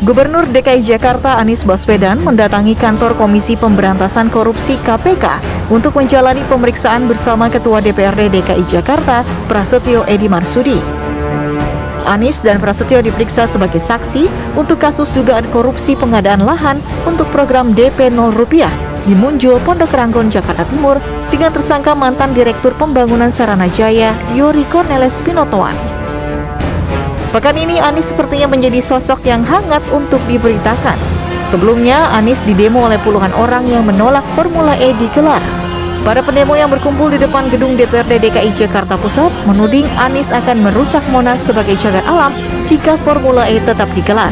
Gubernur DKI Jakarta Anies Baswedan mendatangi kantor Komisi Pemberantasan Korupsi KPK untuk menjalani pemeriksaan bersama Ketua DPRD DKI Jakarta, Prasetyo Edy Marsudi. Anies dan Prasetyo diperiksa sebagai saksi untuk kasus dugaan korupsi pengadaan lahan untuk program DP 0 rupiah di Munjul, Pondok Ranggon, Jakarta Timur dengan tersangka mantan Direktur Pembangunan Saranajaya, Youri Cornelis Pinotoan. Pekan ini Anies sepertinya menjadi sosok yang hangat untuk diberitakan. Sebelumnya, Anies didemo oleh puluhan orang yang menolak Formula E digelar. Para pendemo yang berkumpul di depan gedung DPRD DKI Jakarta Pusat menuding Anies akan merusak Monas sebagai cagar alam jika Formula E tetap digelar.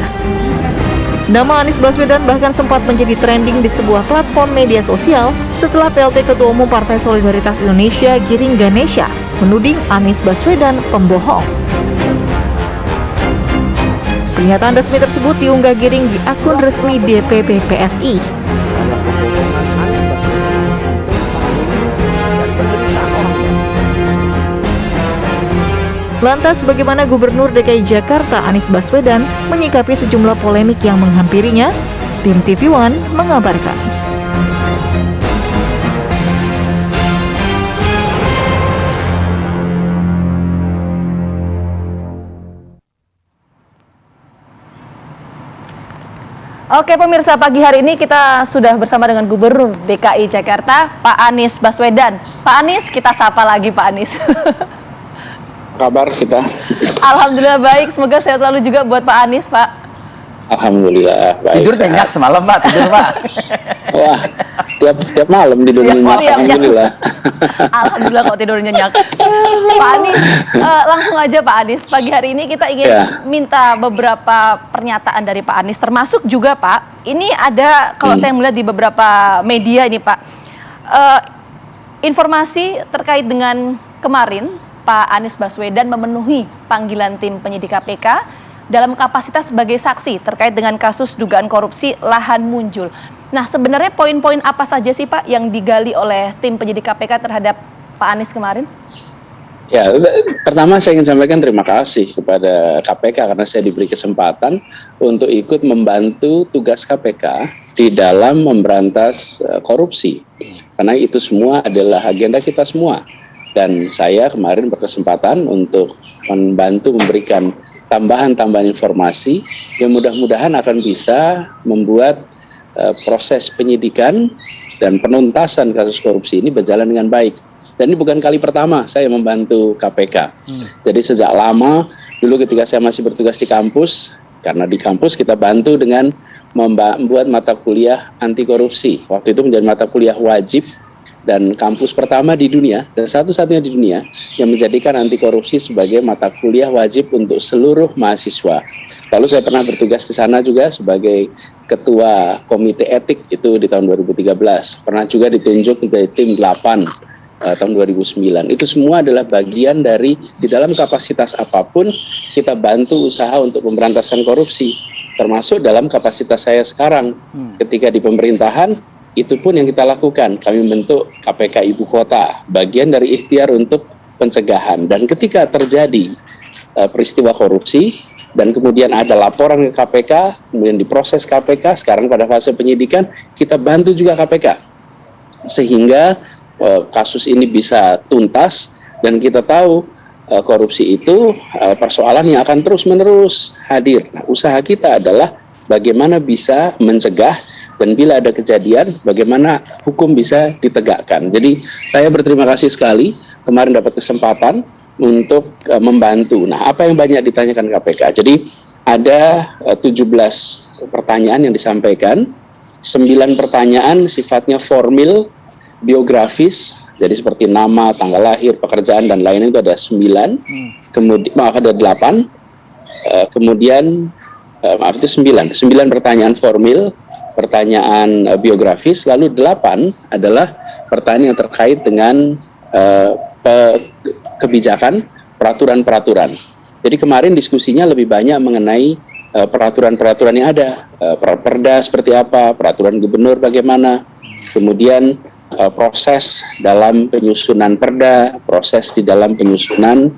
Nama Anies Baswedan bahkan sempat menjadi trending di sebuah platform media sosial setelah PLT Ketua Umum Partai Solidaritas Indonesia Giring Ganesha menuding Anies Baswedan pembohong. Pernyataan resmi tersebut diunggah Giring di akun resmi DPP PSI. Lantas bagaimana Gubernur DKI Jakarta Anies Baswedan menyikapi sejumlah polemik yang menghampirinya? Tim TV One mengabarkan. Oke pemirsa, pagi hari ini kita sudah bersama dengan Gubernur DKI Jakarta, Pak Anies Baswedan. Pak Anies, kita sapa lagi Pak Anies. Kabar kita? Alhamdulillah baik, semoga sehat selalu juga buat Pak Anies, Pak. Alhamdulillah baik. Tidur nyenyak semalam Pak, tidur Pak. Wah, tiap malam tidur nyenyak. Alhamdulillah. Alhamdulillah kok tidur nyenyak. Pak Anies, langsung aja Pak Anies. Pagi hari ini kita ingin minta beberapa pernyataan dari Pak Anies, termasuk juga Pak. Ini ada kalau saya melihat di beberapa media ini Pak, informasi terkait dengan kemarin Pak Anies Baswedan memenuhi panggilan tim penyidik KPK dalam kapasitas sebagai saksi terkait dengan kasus dugaan korupsi lahan Munjul. Nah, sebenarnya poin-poin apa saja sih Pak yang digali oleh tim penyidik KPK terhadap Pak Anies kemarin? Ya, pertama saya ingin sampaikan terima kasih kepada KPK karena saya diberi kesempatan untuk ikut membantu tugas KPK di dalam memberantas korupsi. Karena itu semua adalah agenda kita semua. Dan saya kemarin berkesempatan untuk membantu memberikan tambahan-tambahan informasi yang mudah-mudahan akan bisa membuat proses penyidikan dan penuntasan kasus korupsi ini berjalan dengan baik. Dan ini bukan kali pertama saya membantu KPK. Jadi sejak lama, dulu ketika saya masih bertugas di kampus, karena di kampus kita bantu dengan membuat mata kuliah anti korupsi. Waktu itu menjadi mata kuliah wajib dan kampus pertama di dunia dan satu-satunya di dunia yang menjadikan anti korupsi sebagai mata kuliah wajib untuk seluruh mahasiswa. Lalu saya pernah bertugas di sana juga sebagai ketua komite etik itu di tahun 2013. Pernah juga ditunjuk dari tim 8 tahun 2009. Itu semua adalah bagian dari di dalam kapasitas apapun kita bantu usaha untuk pemberantasan korupsi, termasuk dalam kapasitas saya sekarang ketika di pemerintahan. Itu pun yang kita lakukan, kami membentuk KPK Ibu Kota, bagian dari ikhtiar untuk pencegahan. Dan ketika terjadi peristiwa korupsi, dan kemudian ada laporan ke KPK, kemudian diproses KPK, sekarang pada fase penyidikan, kita bantu juga KPK. Sehingga kasus ini bisa tuntas, dan kita tahu korupsi itu persoalan yang akan terus-menerus hadir. Nah, usaha kita adalah bagaimana bisa mencegah dan bila ada kejadian, bagaimana hukum bisa ditegakkan. Jadi saya berterima kasih sekali kemarin dapat kesempatan untuk membantu. Nah, apa yang banyak ditanyakan KPK? Jadi ada 17 pertanyaan yang disampaikan, 9 pertanyaan sifatnya formil, biografis, jadi seperti nama, tanggal lahir, pekerjaan, dan lainnya itu ada 9, kemudian ada 8, kemudian itu 9 pertanyaan formil, pertanyaan biografis, lalu 8 adalah pertanyaan yang terkait dengan kebijakan, peraturan-peraturan. Jadi kemarin diskusinya lebih banyak mengenai peraturan-peraturan yang ada, perda seperti apa, peraturan gubernur bagaimana, kemudian proses dalam penyusunan perda, proses di dalam penyusunan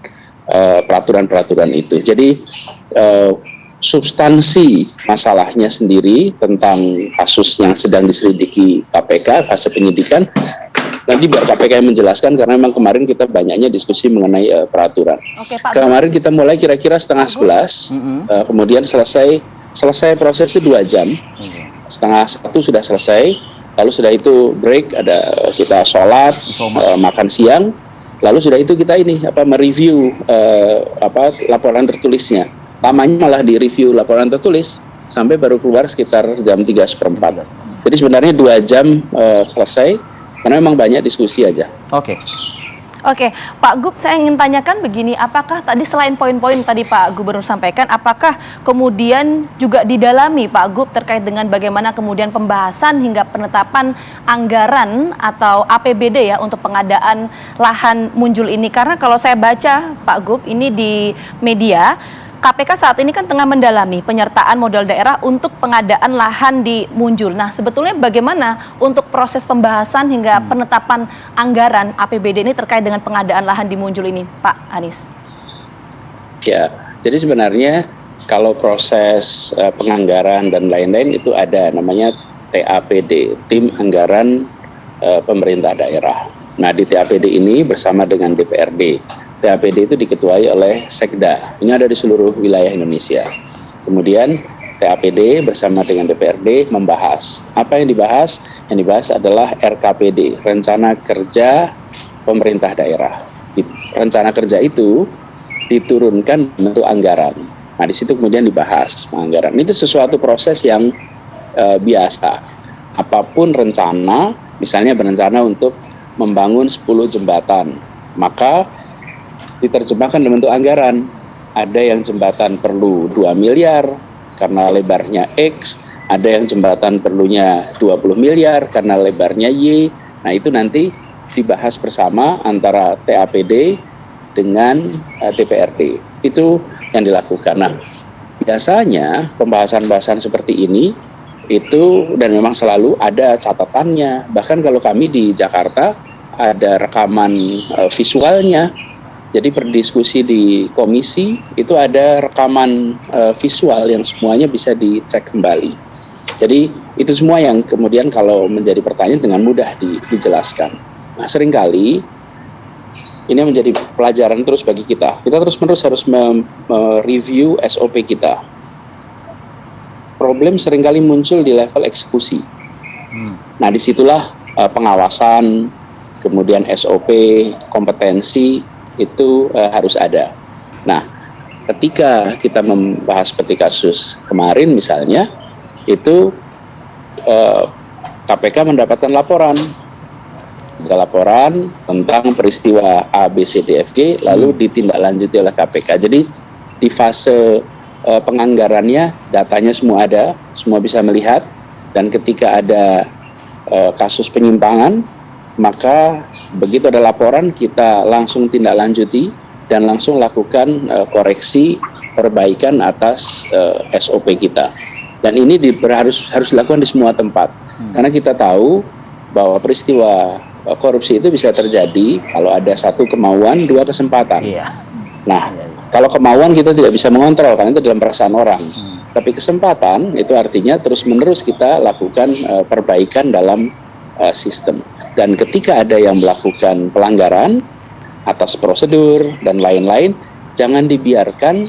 peraturan-peraturan itu. Jadi substansi masalahnya sendiri tentang kasus yang sedang diselidiki KPK, fase penyidikan, nanti biar KPK yang menjelaskan, karena memang kemarin kita banyaknya diskusi mengenai peraturan. Oke, Pak. Kemarin kita mulai kira-kira 10:30, kemudian selesai proses itu 2 jam, 12:30 sudah selesai, lalu sudah itu break, ada kita sholat, makan siang, lalu sudah itu kita mereview laporan tertulisnya. Lamanya malah di review laporan tertulis sampai baru keluar sekitar jam 3:15. Jadi sebenarnya 2 jam selesai, karena memang banyak diskusi aja. Oke, Pak Gub, saya ingin tanyakan begini, apakah tadi selain poin-poin tadi Pak Gubernur sampaikan, apakah kemudian juga didalami Pak Gub terkait dengan bagaimana kemudian pembahasan hingga penetapan anggaran atau APBD ya untuk pengadaan lahan Munjul ini? Karena kalau saya baca Pak Gub ini di media, KPK saat ini kan tengah mendalami penyertaan modal daerah untuk pengadaan lahan di Munjul. Nah, sebetulnya bagaimana untuk proses pembahasan hingga penetapan anggaran APBD ini terkait dengan pengadaan lahan di Munjul ini, Pak Anies? Ya, jadi sebenarnya kalau proses penganggaran dan lain-lain itu ada namanya TAPD, Tim Anggaran Pemerintah Daerah. Nah, di TAPD ini bersama dengan DPRD. TAPD itu diketuai oleh Sekda. Ini ada di seluruh wilayah Indonesia. Kemudian TAPD bersama dengan DPRD membahas. Apa yang dibahas? Yang dibahas adalah RKPD, Rencana Kerja Pemerintah Daerah. Rencana kerja itu diturunkan bentuk anggaran. Nah, di situ kemudian dibahas anggaran. Itu sesuatu proses yang biasa. Apapun rencana, misalnya berencana untuk membangun 10 jembatan, maka diterjemahkan dalam bentuk anggaran. Ada yang jembatan perlu 2 miliar karena lebarnya X, ada yang jembatan perlunya 20 miliar karena lebarnya Y. Nah, itu nanti dibahas bersama antara TAPD dengan DPRD. Itu yang dilakukan. Nah, biasanya pembahasan-pembahasan seperti ini itu, dan memang selalu ada catatannya. Bahkan kalau kami di Jakarta ada rekaman visualnya. Jadi berdiskusi di komisi itu ada rekaman visual yang semuanya bisa dicek kembali. Jadi itu semua yang kemudian kalau menjadi pertanyaan dengan mudah dijelaskan. Nah, seringkali ini menjadi pelajaran terus bagi kita. Kita terus-menerus harus mereview SOP kita. Problem seringkali muncul di level eksekusi. Nah, disitulah pengawasan, kemudian SOP, kompetensi, itu harus ada. Nah, ketika kita membahas seperti kasus kemarin misalnya, itu KPK mendapatkan laporan tentang peristiwa A, B, C, D, F, G, lalu ditindaklanjuti oleh KPK. Jadi di fase penganggarannya, datanya semua ada, semua bisa melihat, dan ketika ada kasus penyimpangan, maka begitu ada laporan kita langsung tindak lanjuti dan langsung lakukan koreksi perbaikan atas SOP kita. Dan ini harus dilakukan di semua tempat. Karena kita tahu bahwa peristiwa korupsi itu bisa terjadi kalau ada 1 kemauan, 2 kesempatan. Nah, kalau kemauan kita tidak bisa mengontrol karena itu dalam perasaan orang. Tapi kesempatan itu artinya terus-menerus kita lakukan perbaikan dalam sistem. Dan ketika ada yang melakukan pelanggaran atas prosedur dan lain-lain, jangan dibiarkan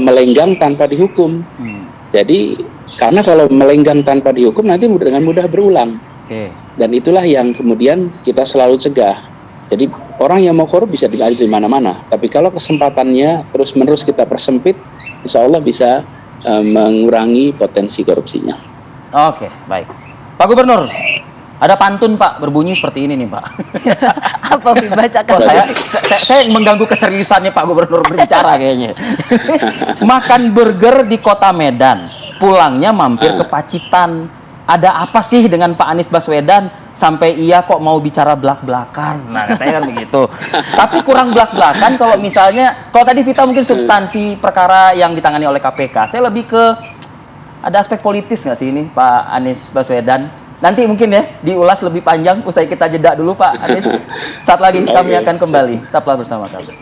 melenggang tanpa dihukum. Jadi karena kalau melenggang tanpa dihukum nanti dengan mudah berulang. Dan itulah yang kemudian kita selalu cegah. Jadi orang yang mau korup bisa digali di mana-mana. Tapi kalau kesempatannya terus-menerus kita persempit, insya Allah bisa mengurangi potensi korupsinya. Oke, baik. Pak Gubernur, ada pantun Pak berbunyi seperti ini nih Pak. Apa dibacakan? Saya mengganggu keseriusannya Pak Gubernur berbicara kayaknya. Makan burger di kota Medan, pulangnya mampir ke Pacitan. Ada apa sih dengan Pak Anies Baswedan sampai ia kok mau bicara belak-belakan? Nah, katanya kan begitu. Tapi kurang belak-belakan kalau misalnya, kalau tadi Vita mungkin substansi perkara yang ditangani oleh KPK. Saya lebih ke ada aspek politis nggak sih ini Pak Anies Baswedan? Nanti mungkin ya diulas lebih panjang usai kita jeda dulu Pak Anies. Saat lagi kami akan kembali. Tetaplah bersama kami.